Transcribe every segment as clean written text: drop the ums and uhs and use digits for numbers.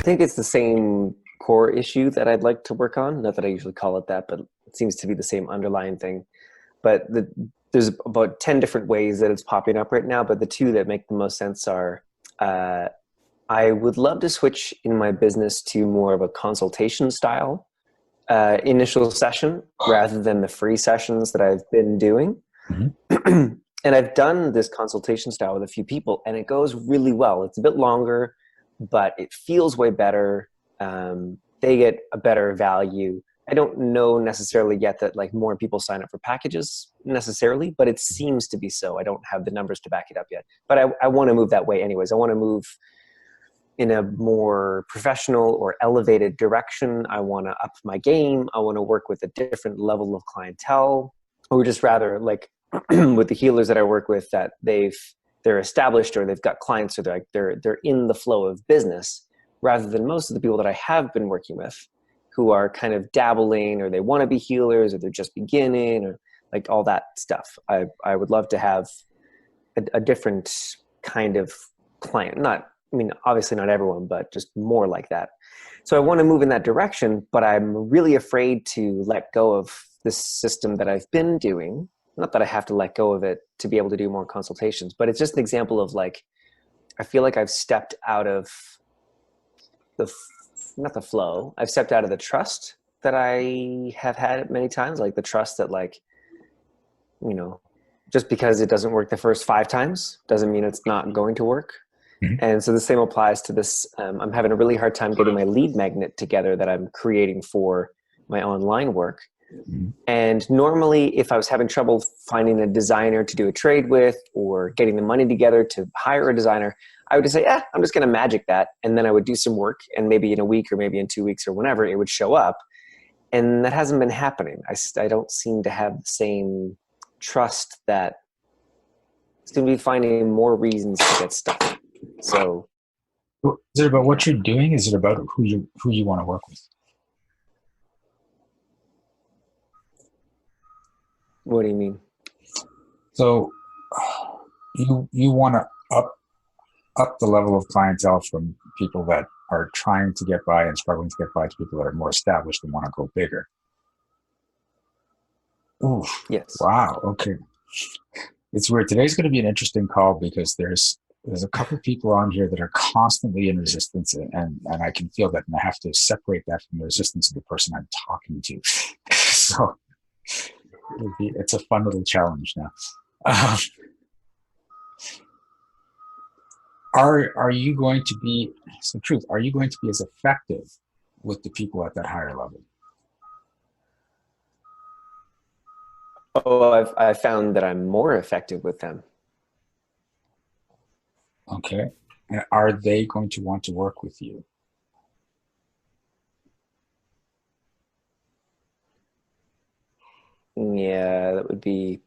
think it's the same core issue that I'd like to work on. Not that I usually call it that, but it seems to be the same underlying thing. But there's about 10 different ways that it's popping up right now, but the two that make the most sense are uh, I would love to switch in my business to more of a consultation style initial session rather than the free sessions that I've been doing. Mhm. And I've done this consultation style with a few people, and it goes really well. It's a bit longer, but it feels way better. They get a better value. I don't know necessarily yet that like more people sign up for packages necessarily, but it seems to be so. I don't have the numbers to back it up yet, but I want to move that way anyways. I want to move in a more professional or elevated direction. I want to up my game. I want to work with a different level of clientele, or just rather like with the healers that I work with that they're established or they've got clients or they're in the flow of business rather than most of the people that I have been working with who are kind of dabbling or they want to be healers or they're just beginning or like all that stuff. I would love to have a different kind of client. Not, I mean, obviously not everyone, but just more like that. So I want to move in that direction, but I'm really afraid to let go of this system that I've been doing. Not that I have to let go of it to be able to do more consultations, but it's just an example of like, I feel like I've stepped out of the, not the flow, I've stepped out of the trust that I have had many times, like the trust that like, you know, just because it doesn't work the first 5 times doesn't mean it's not going to work. Mhm. And so the same applies to this. I'm having a really hard time getting my lead magnet together that I'm creating for my online work. Mhm. And normally, if I was having trouble finding a designer to do a trade with or getting the money together to hire a designer, I would just say, I'm just going to magic that. And then I would do some work. And maybe in a week or maybe in 2 weeks or whenever, it would show up. And that hasn't been happening. I don't seem to have the same trust that it's going to be finding more reasons to get stuck. So, Is it about what yeah. you're doing? Is it about who you want to work with? What do you mean? So you want to up the level of clientele from people that are trying to get by and struggling to get by to people that are more established and want to go bigger. Ooh, Yes. wow. Okay, it's weird. Today's going to be an interesting call because there's a couple people on here that are constantly in resistance, and I can feel that, and I have to separate that from the resistance of the person I'm talking to. So it's a fun little challenge now. Um, are you going to be some truth? Are you going to be as effective with the people at that higher level? Oh, I've found that I'm more effective with them. Okay. And are they going to want to work with you? Yeah, that would be,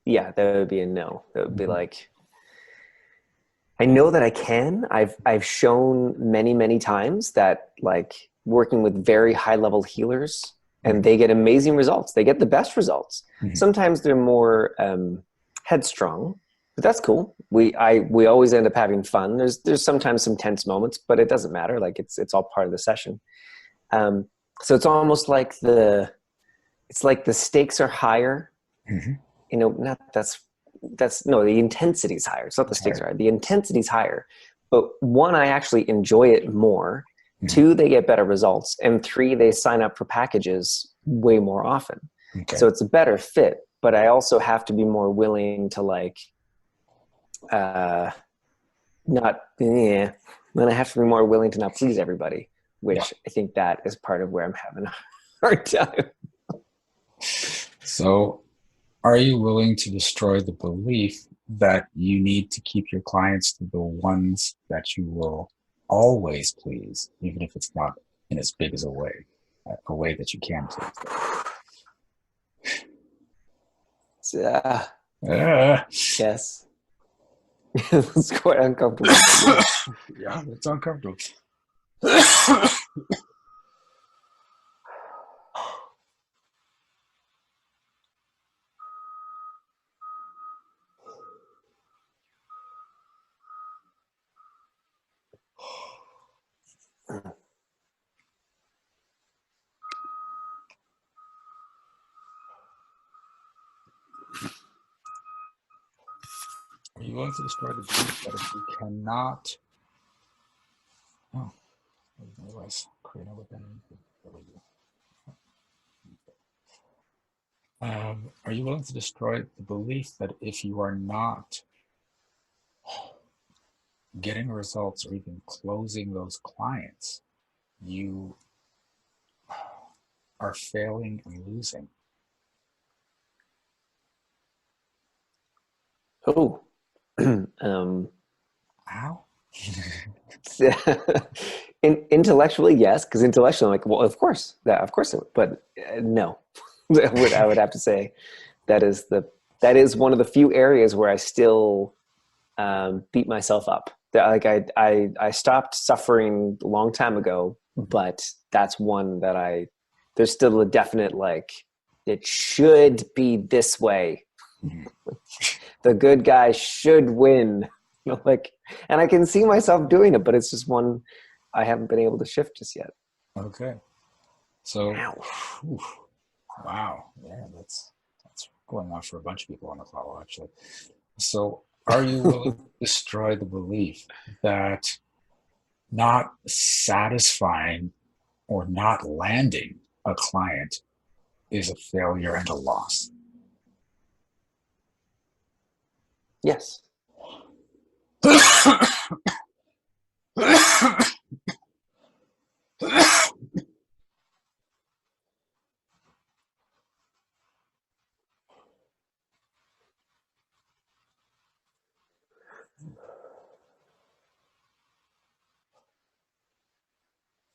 yeah, that would be a no. That would be Mhm. like, I know that I can. I've shown many, many times that like working with very high level healers and Mhm. they get amazing results. They get the best results. Mhm. Sometimes they're more headstrong, but that's cool. We always end up having fun. There's sometimes some tense moments, but it doesn't matter. Like it's all part of the session. Um, so it's almost like it's like the stakes are higher. Mhm. You know, not that's no, the intensity is higher. It's not the It's stakes are higher. higher. The intensity is higher. But one, I actually enjoy it more. Mhm. Two, they get better results. And three, they sign up for packages way more often. Okay. So it's a better fit. But I also have to be more willing to like uh not yeah. Then I have to be more willing to not please everybody, Yeah. which I think that is part of where I'm having a hard time. So are you willing to destroy the belief that you need to keep your clients to the ones that you will always please, even if it's not in as big as a way that you can please them? uh, Ah. yes. It's quite uncomfortable, but yes. Yeah, it's uncomfortable. you willing to destroy the belief that if you cannot, oh, I didn't realize creating within, there we go. Are you willing to destroy the belief that if you are not getting results or even closing those clients, you are failing and losing? Oh, um, How? intellectually, yes, because intellectually, I'm like, well, of course, but no, I would have to say that is one of the few areas where I still beat myself up. Like I stopped suffering a long time ago, but that's one that there's still a definite like it should be this way. The good guy should win. Like, and I can see myself doing it, but it's just one I haven't been able to shift just yet. Okay. So, Ow. whew, wow, yeah, that's going on for a bunch of people on the call, actually. So, are you willing to destroy the belief that not satisfying or not landing a client is a failure and a loss? Yes. Are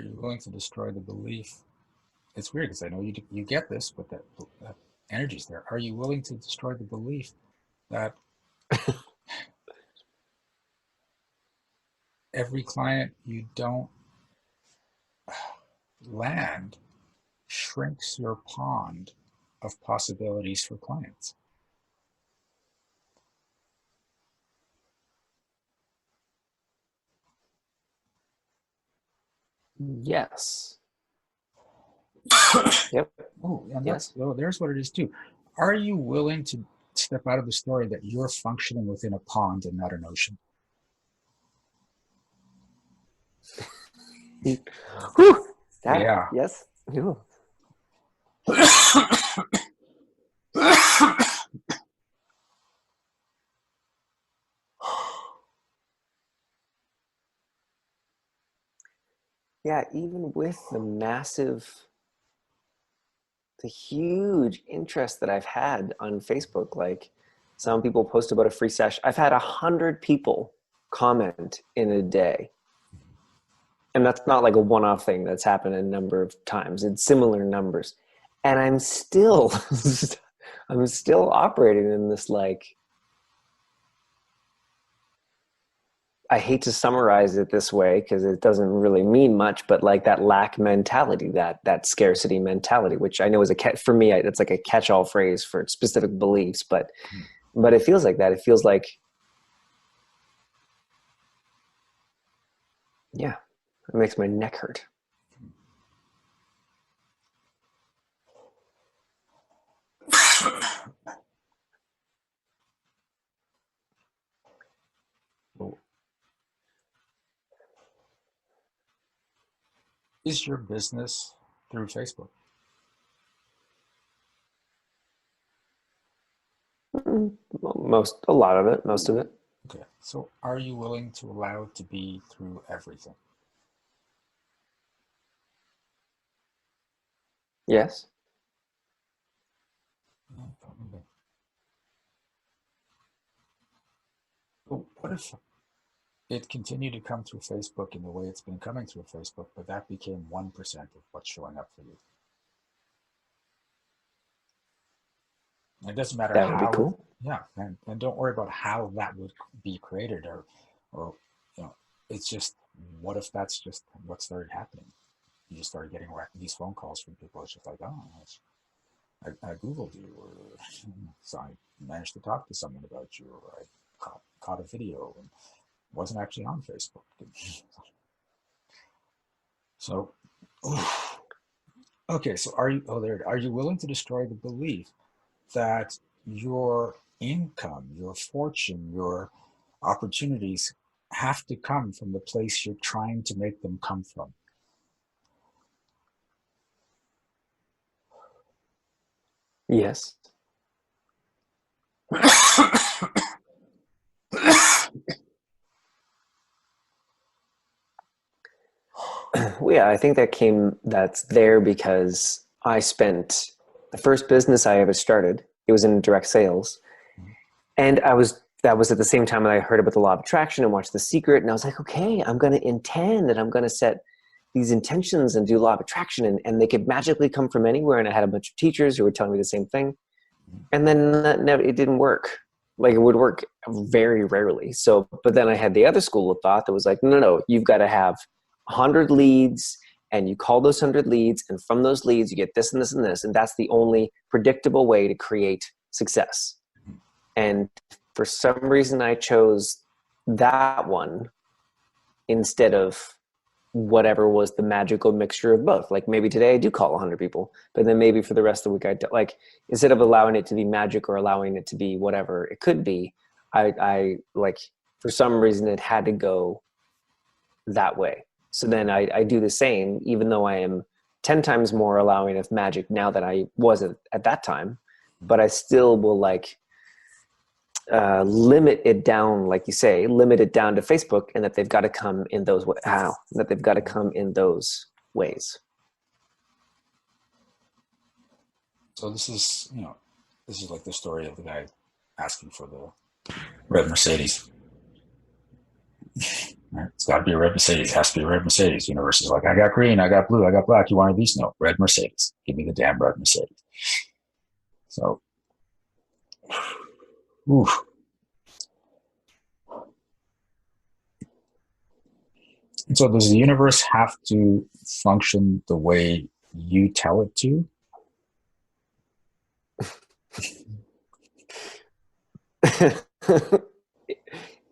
you willing to destroy the belief? It's weird because I know you get this, but that energy's there. Are you willing to destroy the belief that every client you don't land shrinks your pond of possibilities for clients? Yes. Yep. Oh, and Yes. there's what it is too. Are you willing to step out of the story that you're functioning within a pond and not an ocean? Whew. That, Yeah. yes. Ooh. Yeah, even with the huge interest that I've had on Facebook, like some people post about a free session. I've had 100 people comment in a day. And that's not like a one-off thing that's happened a number of times. It's similar numbers. And I'm still, I'm still operating in this like, I hate to summarize it this way because it doesn't really mean much, but like that lack mentality, that scarcity mentality, which I know is for me, it's like a catch-all phrase for specific beliefs, but it feels like that. It feels like, yeah, it makes my neck hurt. Is your business through Facebook? A lot of it, most of it. Okay. So are you willing to allow it to be through everything? Yes. Probably. But what if it continued to come through Facebook in the way it's been coming through Facebook, but that became 1% of what's showing up for you? It doesn't matter That would be how, cool. yeah, and don't worry about how that would be created or you know, it's just what if that's just what started happening? You just started getting these phone calls from people. It's just like, oh, I Googled you, or so I managed to talk to someone about you, or I caught a video and wasn't actually on Facebook. So, okay, so are you? Oh, there. Are you willing to destroy the belief that your income, your fortune, your opportunities have to come from the place you're trying to make them come from. Yes. Well, yeah, I think that's there because I spent the first business I ever started, it was in direct sales. And that was at the same time that I heard about the law of attraction and watched The Secret. And I was like, okay, I'm going to intend and I'm going to set these intentions and do law of attraction, and they could magically come from anywhere. And I had a bunch of teachers who were telling me the same thing. And then it didn't work. Like, it would work very rarely. So, but then I had the other school of thought that was like, no, you've got to have 100 leads, and you call those 100 leads, and from those leads you get this and this and this, and that's the only predictable way to create success. And for some reason I chose that one instead of whatever was the magical mixture of both. Like, maybe today I do call 100 people, but then maybe for the rest of the week I don't. Like, instead of allowing it to be magic or allowing it to be whatever it could be, I like, for some reason it had to go that way. So then I do the same, even though I am 10 times more allowing of magic now than I was at that time, but I still will like limit it down, like you say, limit it down to Facebook, and that they've got to come in those ways. So this is like the story of the guy asking for the red Mercedes. It's got to be a red Mercedes. It has to be a red Mercedes. Universe is like, I got green, I got blue, I got black. You want these? No, red Mercedes. Give me the damn red Mercedes. So, oof. So does the universe have to function the way you tell it to?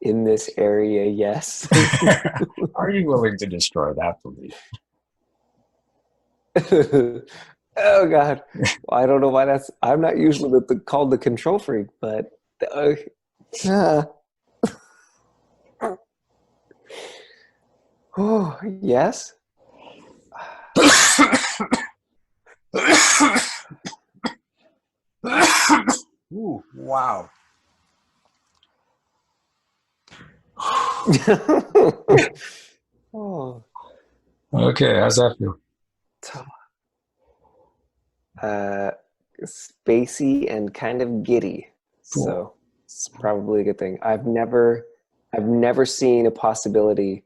In this area, yes. Are you willing to destroy that belief? Oh God, well, I don't know why I'm not usually called the control freak, but oh yes. Ooh, wow. Oh. Okay, how's that feel? Spacey and kind of giddy. Cool. So it's probably a good thing. I've never seen a possibility.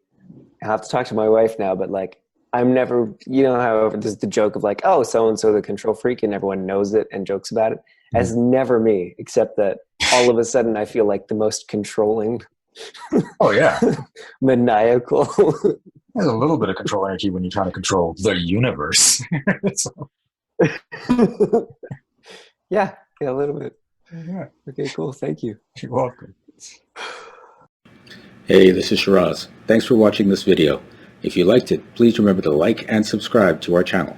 I have to talk to my wife now, but like, I'm never, how there's the joke of like, oh, so-and-so the control freak, and everyone knows it and jokes about it. As never me, except that all of a sudden I feel like the most controlling. Oh yeah. Maniacal. There's a little bit of control energy when you're trying to control the universe. So. Yeah, a little bit. Yeah. Okay, cool. Thank you. You're welcome. Hey, this is Shiraz. Thanks for watching this video. If you liked it, please remember to like and subscribe to our channel.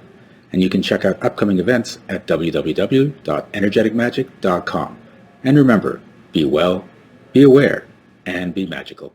And you can check out upcoming events at www.energeticmagic.com. And remember, be well, be aware, and be magical.